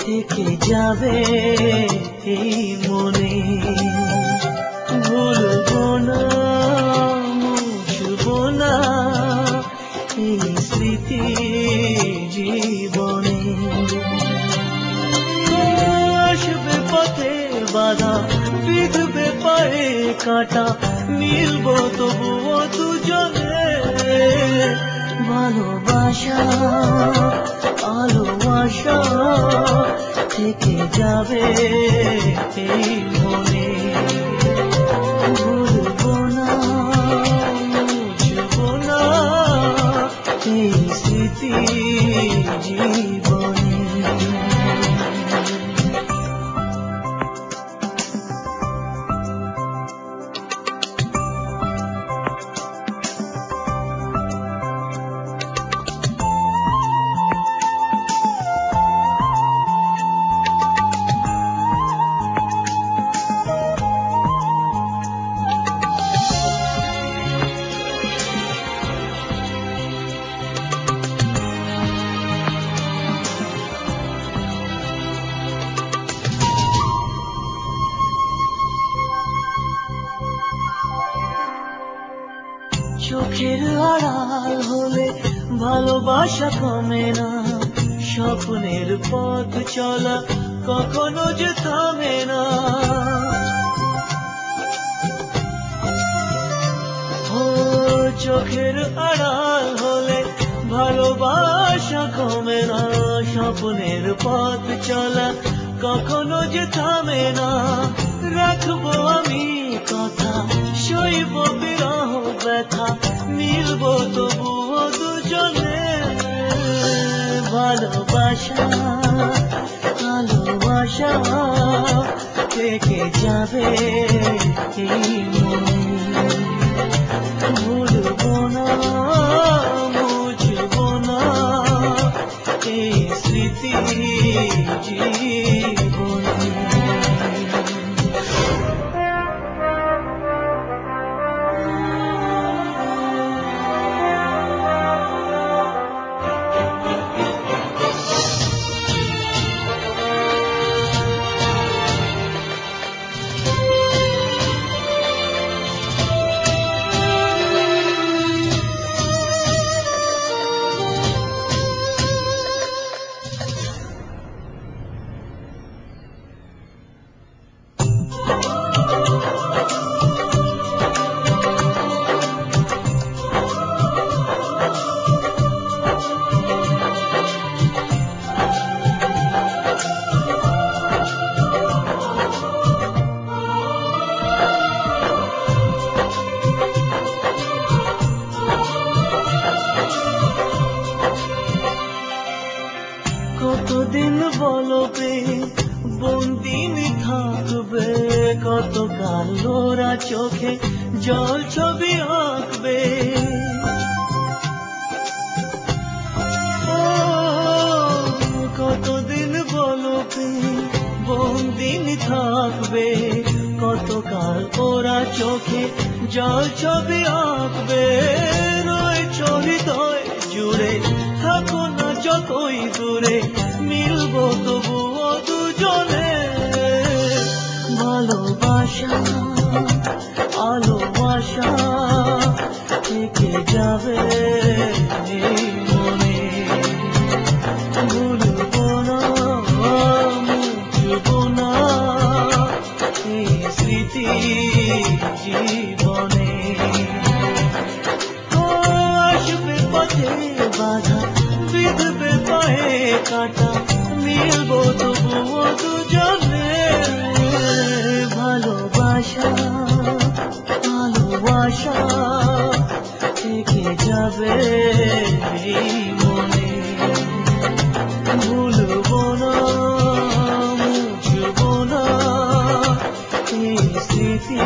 থেকে যাবে এই মনে। ভুলবো না, মুছবো না এই স্মৃতি জীবনে। আসবে পথে বাধা, বিঁধবে পায়ে কাঁটা, মিলবো তবুও দুজনে। ভালোবাসা আলো আশা থেকে যাবে এই মনে। ভুলবো না, মুছবো না এই স্মৃতি জীবনে। চোখের আড়াল হলে ভালোবাসা কমে না, স্বপ্নের পথ চলা কখনো যে থামে না। ও চোখের আড়াল হলে ভালোবাসা কমে না, স্বপ্নের পথ চলা কখনো যে থামে না। রাখবো আমি কথা, সইব বিরহ ব্যথা, মিলবো তবুও দুজনে। ভালোবাসা ভালোবাসা থেকে যাবে এই মনে। ভুলবো না, মুছবো না এই স্মৃতি জীবনে। কতদিন বলো প্রেম বন্দিনী থাকবে, কতকাল ওরা চোখে জল ছবি আঁকবে। কতদিন বলো প্রেম বন্দিনী থাকবে, কতকাল ওরা চোখে জল ছবি আঁকবে। রয়েছ হৃদয় জুড়ে, থাকো না যতই দূরে, মিলবো তবুও দুজনে। ভালোবাসা আলো আশা থেকে যাবে এই মনে। ভুলবো না, মুছবো না এই স্মৃতি জীবনে। আসবে পথে বাধা, বিঁধবে পায়ে কাঁটা, মিলবো তবুও দুজনে। ভালোবাসা ভালোবাসা থেকে যাবে এই মনে। ভুলবো না, মুছবো না এই স্মৃতি।